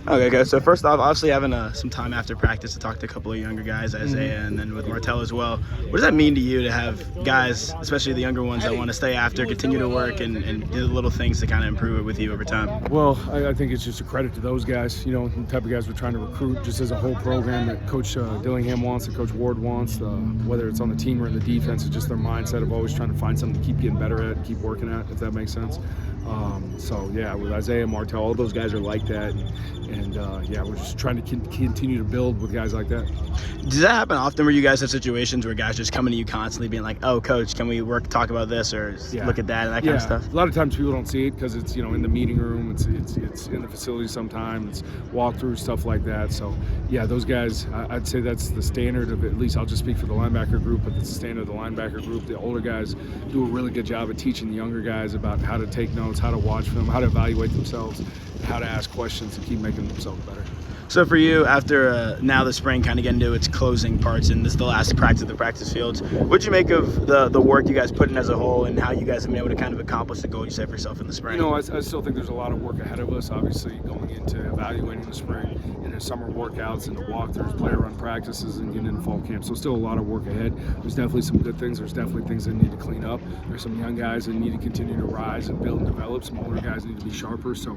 Okay, good. So first off, obviously having some time after practice to talk to a couple of younger guys, Isaiah, and then with Martell as well. What does that mean to you to have guys, especially the younger ones, that want to stay after, continue to work, and do the little things to kind of improve it with you over time? Well, I think it's just a credit to those guys, the type of guys we're trying to recruit just as a whole program that Coach Dillingham wants and Coach Ward wants, whether it's on the team or in the defense. It's just their mindset of always trying to find something to keep getting better at and keep working at, if that makes sense. So, yeah, with Isaiah, Martell, all those guys are like that. And yeah, we're just trying to continue to build with guys like that. Does that happen often where you guys have situations where guys just coming to you constantly being like, oh, coach, can we talk about this or look at that and that kind of stuff? A lot of times people don't see it because it's, in the meeting room, it's in the facility sometimes, it's walkthrough, stuff like that. So, yeah, those guys, I'd say that's the standard of, at least I'll just speak for the linebacker group, but it's the standard of the linebacker group. The older guys do a really good job of teaching the younger guys about how to take notes, how to watch film, how to evaluate themselves, how to ask questions and keep making themselves better. So for you, after now the spring kind of getting into its closing parts and this is the last practice of the practice fields, what'd you make of the work you guys put in as a whole and how you guys have been able to kind of accomplish the goal you set for yourself in the spring? I still think there's a lot of work ahead of us, obviously going into evaluating the spring and the summer workouts and the walkthroughs, player run practices, and getting into fall camp. So still a lot of work ahead. There's definitely some good things. There's definitely things that need to clean up. There's some young guys that need to continue to rise and build and develop. Some older guys need to be sharper. So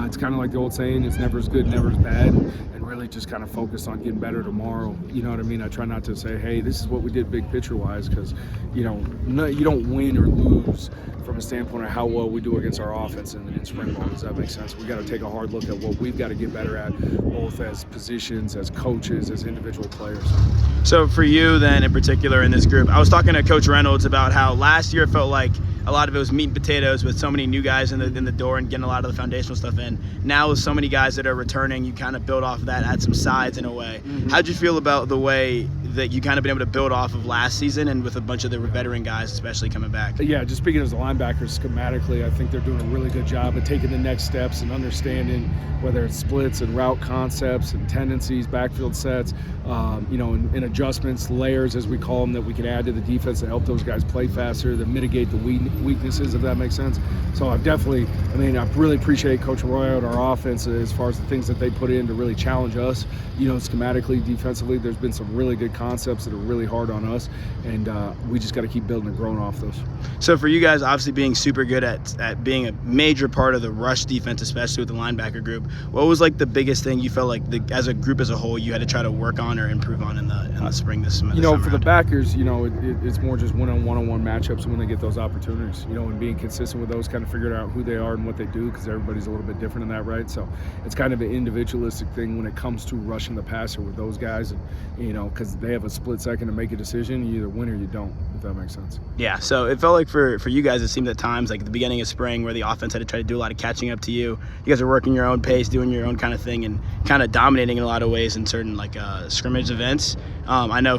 it's kind of like the old saying, it's never as good, never as bad, and really just kind of focus on getting better tomorrow. You know what I mean? I try not to say, hey, this is what we did big picture wise, because you don't win or lose from a standpoint of how well we do against our offense in spring ball. Does that make sense? We got to take a hard look at what we've got to get better at, both as positions, as coaches, as individual players. So for you then in particular in this group, I was talking to Coach Reynolds about how last year it felt like a lot of it was meat and potatoes with so many new guys in the door and getting a lot of the foundational stuff in. Now with so many guys that are returning, you kind of build off of that, add some sides in a way. Mm-hmm. How'd you feel about the way that you kind of been able to build off of last season and with a bunch of the veteran guys especially coming back? Yeah, just speaking as the linebackers schematically, I think they're doing a really good job of taking the next steps and understanding whether it's splits and route concepts and tendencies, backfield sets, and adjustments, layers as we call them, that we can add to the defense to help those guys play faster, to mitigate the weaknesses, if that makes sense. So I really appreciate Coach Roy and our offense as far as the things that they put in to really challenge us. Schematically, defensively, there's been some really good concepts that are really hard on us, and we just got to keep building and growing off those. So for you guys, obviously being super good at being a major part of the rush defense, especially with the linebacker group, what was like the biggest thing you felt like as a group as a whole you had to try to work on or improve on in the spring this summer? For the backers, it's more just one-on-one matchups when they get those opportunities, and being consistent with those, kind of figuring out who they are and what they do, because everybody's a little bit different in that, right? So it's kind of an individualistic thing when it comes to rushing the passer with those guys, and because they have a split second to make a decision. You either win or you don't, if that makes sense. Yeah, so it felt like for you guys, it seemed at times like at the beginning of spring where the offense had to try to do a lot of catching up to you. You guys are working your own pace, doing your own kind of thing, and kind of dominating in a lot of ways in certain scrimmage events. I know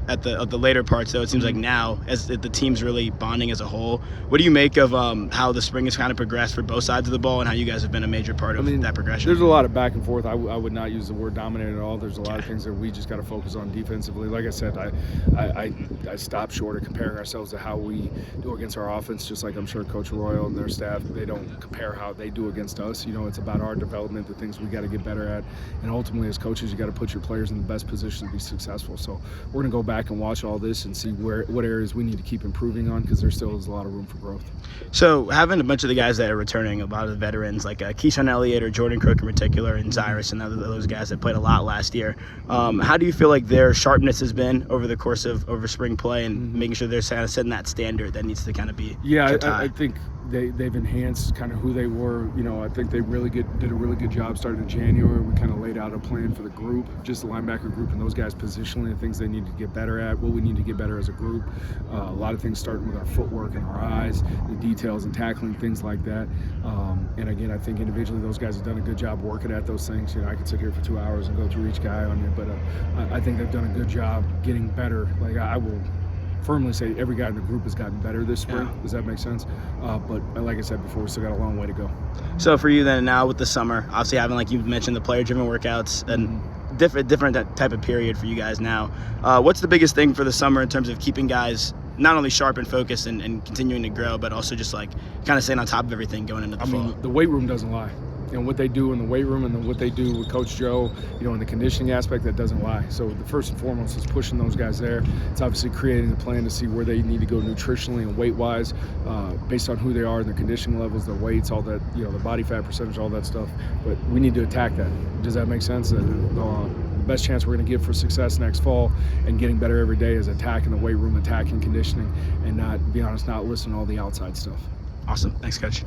at the later parts though, it seems like now as the team's really bonding as a whole. What do you make of how the spring has kind of progressed for both sides of the ball and how you guys have been a major part of that progression? There's a lot of back and forth. I would not use the word dominate at all. There's a lot of things that we just got to focus on defensively. Like I said, I stopped short of comparing ourselves to how we do against our offense, just like I'm sure Coach Royal and their staff, they don't compare how they do against us. It's about our development, the things we got to get better at, and ultimately as coaches you got to put your players in the best position to be successful. So we're going to go back and watch all this and see what areas we need to keep improving on, because there still is a lot of room for growth. So having a bunch of the guys that are returning, a lot of the veterans like Keyshawn Elliott or Jordan Crook in particular, and Zyrus and those guys that played a lot last year, how do you feel like their sharpness has been over the course of spring play and making sure they're kind of setting that standard that needs to kind of be kept high? I think they've enhanced kind of who they were. I think they did a really good job starting in January. We kind of laid out a plan for the group, just the linebacker group, and those guys positionally, the things they need to get better at, what we need to get better as a group. A lot of things starting with our footwork and our eyes, the details and tackling, things like that. And again, I think individually those guys have done a good job working at those things. I could sit here for 2 hours and go through each guy on it, but I think they've done a good job getting better. Like I will firmly say every guy in the group has gotten better this spring. Does that make sense? But like I said before, we still got a long way to go. So for you then, now with the summer, obviously having, like you've mentioned, the player-driven workouts and different type of period for you guys now, what's the biggest thing for the summer in terms of keeping guys not only sharp and focused and continuing to grow, but also just like kind of staying on top of everything going into the fall? The weight room doesn't lie. what they do in the weight room and what they do with Coach Joe, in the conditioning aspect, that doesn't lie. So the first and foremost is pushing those guys there. It's obviously creating a plan to see where they need to go nutritionally and weight-wise, based on who they are and their conditioning levels, their weights, all that, their body fat percentage, all that stuff. But we need to attack that. Does that make sense? The best chance we're going to give for success next fall and getting better every day is attacking the weight room, attacking conditioning, and not listening to all the outside stuff. Awesome. Thanks, Coach.